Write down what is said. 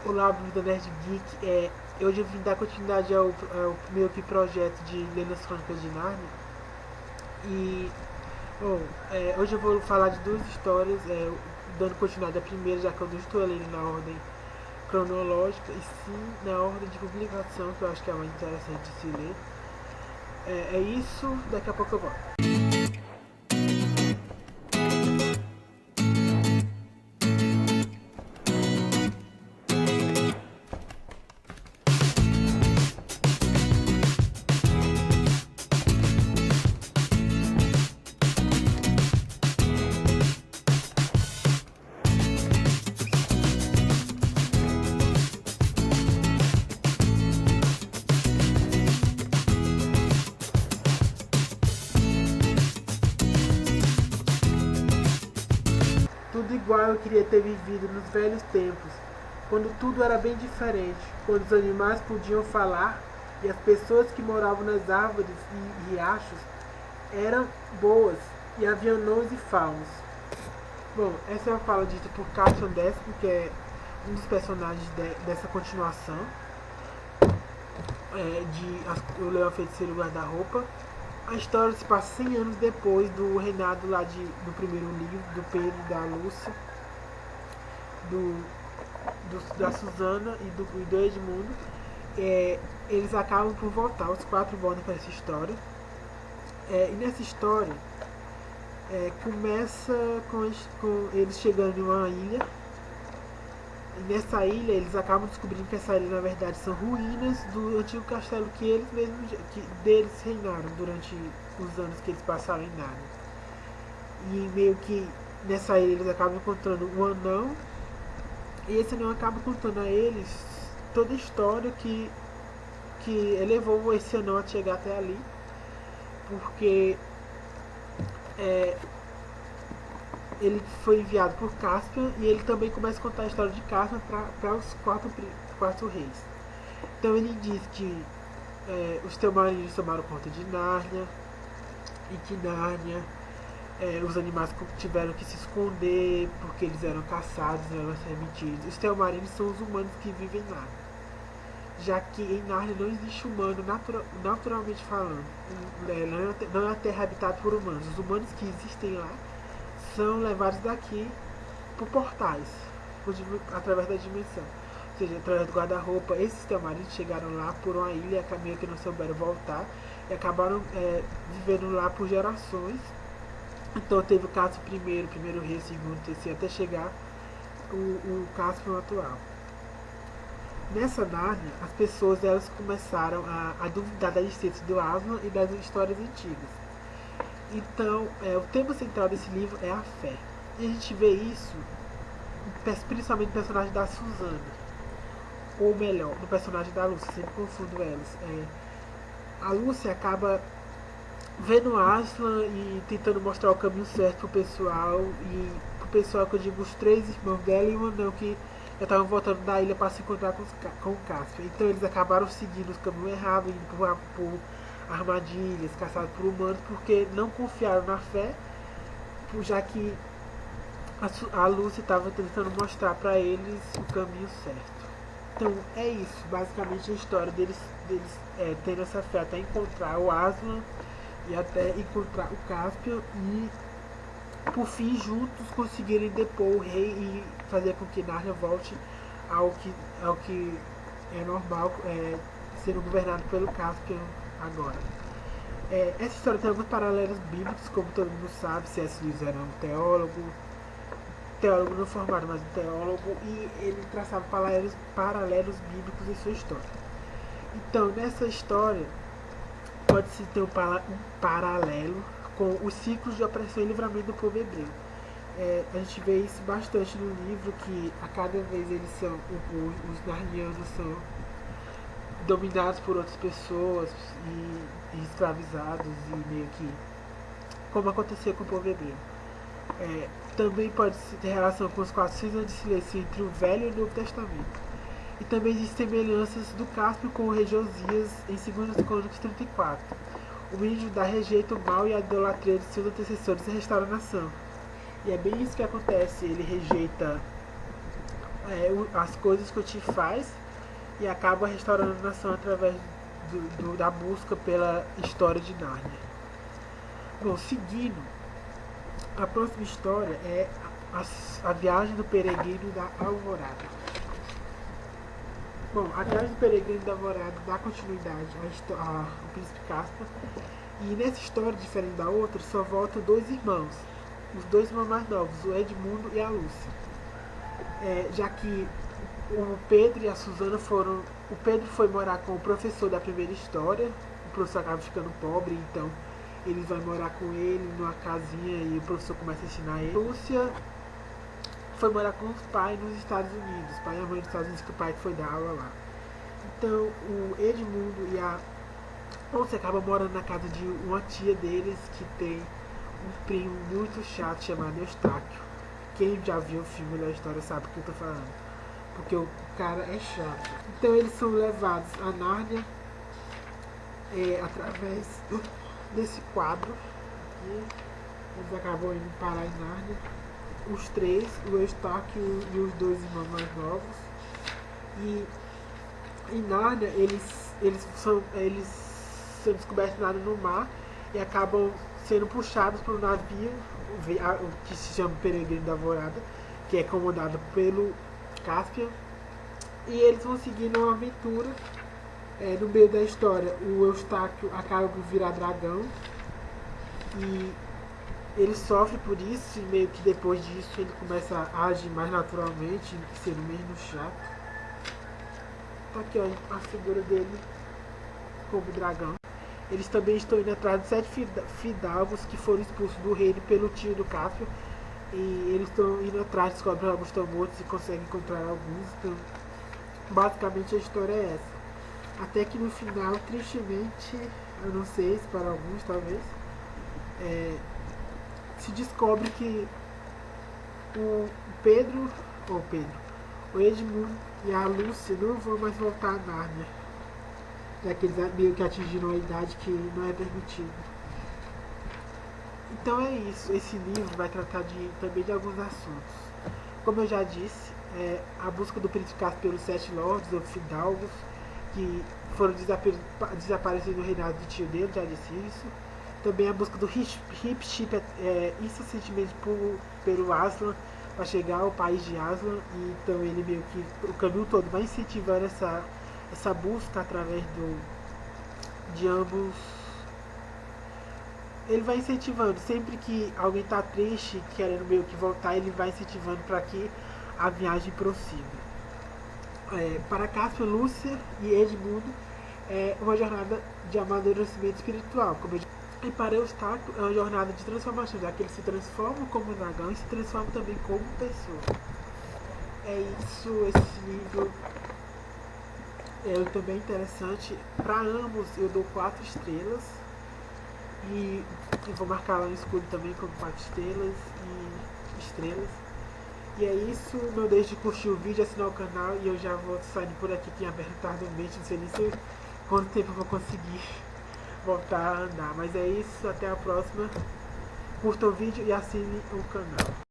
Olá, Bruno Nerd Geek. Hoje eu vim dar continuidade ao meu que projeto de ler as Crônicas de Nárnia. E, bom, hoje eu vou falar de duas histórias, dando continuidade à primeira, já que eu não estou lendo na ordem cronológica, e sim na ordem de publicação, que eu acho que é mais interessante de se ler. É isso, daqui a pouco eu volto. Tudo igual eu queria ter vivido nos velhos tempos, quando tudo era bem diferente, quando os animais podiam falar e as pessoas que moravam nas árvores e riachos eram boas e havia anões e faunos. Bom, essa é uma fala dita por Cassian Décimo, que é um dos personagens dessa continuação de O Leão Feiticeiro Guarda-Roupa. A história se passa 100 anos depois do reinado lá do primeiro livro, do Pedro e da Lúcia, da Susana e do Edmundo. Eles acabam por voltar, os quatro voltam para essa história. E nessa história, começa com eles chegando em uma ilha. E nessa ilha eles acabam descobrindo que essa ilha na verdade são ruínas do antigo castelo que eles mesmos deles reinaram durante os anos que eles passaram em Narnia. E meio que nessa ilha eles acabam encontrando um anão, e esse anão acaba contando a eles toda a história que levou esse anão a chegar até ali, porque ele foi enviado por Caspian, e ele também começa a contar a história de Caspian para os quatro reis. Então ele diz que os Telmarines tomaram conta de Nárnia, e que Nárnia, os animais tiveram que se esconder porque eles eram caçados, eram remetidos. Os Telmarines são os humanos que vivem em Nárnia, já que em Nárnia não existe humano naturalmente falando. Não é a terra habitada por humanos. Os humanos que existem lá são levados daqui por portais, através da dimensão. Ou seja, através do guarda-roupa. Esses Telmarines chegaram lá por uma ilha, meio que não souberam voltar, e acabaram vivendo lá por gerações. Então teve o Cássio I, primeiro rei, segundo, terceiro, até chegar o Cássio atual. Nessa Nárnia, as pessoas elas começaram a duvidar da existência do Aslan e das histórias antigas. Então, o tema central desse livro é a fé. E a gente vê isso principalmente no personagem da Susana, ou melhor, no personagem da Lúcia, sempre confundo elas. A Lúcia acaba vendo Aslan e tentando mostrar o caminho certo pro pessoal, e pro pessoal que eu digo os três irmãos dela e um anão que já estavam voltando da ilha para se encontrar com o Caspian. Então eles acabaram seguindo o caminho errado, indo por armadilhas, caçados por humanos, porque não confiaram na fé, já que a Lúcia estava tentando mostrar para eles o caminho certo. Então é isso, basicamente a história deles tendo essa fé até encontrar o Aslan e até encontrar o Caspian, e por fim juntos conseguirem depor o rei e fazer com que Narnia volte ao que é normal, sendo governado pelo Caspian agora. Essa história tem alguns paralelos bíblicos, como todo mundo sabe. C.S. Lewis era um teólogo não formado, mas um teólogo, e ele traçava paralelos bíblicos em sua história. Então, nessa história, pode-se ter um paralelo com os ciclos de opressão e livramento do povo hebreu. A gente vê isso bastante no livro, que a cada vez os narnianos são dominados por outras pessoas e escravizados, e meio que como aconteceu com o povo hebreu. Também pode ter relação com os 400 anos de silêncio entre o Velho e o Novo Testamento. E também existem semelhanças do Cáspio com o rei Josias em 2 Crônicas 34. O menino Judá rejeita o mal e a idolatria de seus antecessores e restaura a nação. E é bem isso que acontece. Ele rejeita as coisas que o Ti faz e acaba restaurando a nação através da busca pela história de Nárnia. Bom, seguindo, a próxima história é a viagem do peregrino da Alvorada. Bom, a viagem do peregrino da Alvorada dá continuidade ao Príncipe Caspian. E nessa história, diferente da outra, só voltam dois irmãos. Os dois irmãos mais novos, o Edmundo e a Lúcia. Já que o Pedro e a Susana foram... O Pedro foi morar com o professor da primeira história. O professor acaba ficando pobre, então ele vai morar com ele numa casinha e o professor começa a ensinar ele. A Lúcia foi morar com os pais nos Estados Unidos. O pai e a mãe dos Estados Unidos, que o pai foi dar aula lá. Então o Edmundo e a Lúcia acabam morando na casa de uma tia deles que tem um primo muito chato chamado Eustáquio. Quem já viu o filme da história sabe o que eu tô falando. Porque o cara é chato. Então eles são levados a Nárnia através desse quadro aqui. Eles acabam indo parar em Nárnia. Os três, o Eustáquio e os dois irmãos mais novos. E em Nárnia eles são descobertos nada no mar e acabam sendo puxados para um navio que se chama Peregrino da Alvorada, que é comandado pelo Caspian, e eles vão seguindo uma aventura. No meio da história, o Eustáquio acaba por virar dragão e ele sofre por isso, e meio que depois disso ele começa a agir mais naturalmente, sendo menos chato. Tá aqui, ó, a figura dele como dragão. Eles também estão indo atrás de 7 fidalgos que foram expulsos do reino pelo tio do Caspian. E eles estão indo atrás, descobrem alguns estão mortos e conseguem encontrar alguns. Então, basicamente a história é essa. Até que no final, tristemente, eu não sei se para alguns talvez, se descobre que o Edmundo e a Lúcia não vão mais voltar a Nárnia, já que eles meio que atingiram a idade que não é permitida. Então é isso, esse livro vai tratar também de alguns assuntos. Como eu já disse, a busca do príncipe Caspian pelos 7 lords ou fidalgos que foram desaparecidos no reinado do tio dele, já disse isso. Também a busca do Hipship incessantemente pelo Aslan para chegar ao país de Aslan, e então ele meio que o caminho todo vai incentivando essa busca através de ambos. Ele vai incentivando, sempre que alguém está triste, querendo meio que voltar, ele vai incentivando para que a viagem prossiga. Para Caspian, Lúcia e Edmundo é uma jornada de amadurecimento espiritual, como eu disse. E para Eustáquio é uma jornada de transformação, já que ele se transforma como dragão e se transforma também como pessoa. É isso, esse livro também interessante. Para ambos eu dou 4 estrelas. E eu vou marcar lá no escudo também como 4 estrelas. E é isso, não deixe de curtir o vídeo, assinar o canal, e eu já vou saindo por aqui, tinha aberto tardiamente, não sei nem se quanto tempo eu vou conseguir voltar a andar. Mas é isso, até a próxima. Curta o vídeo e assine o canal.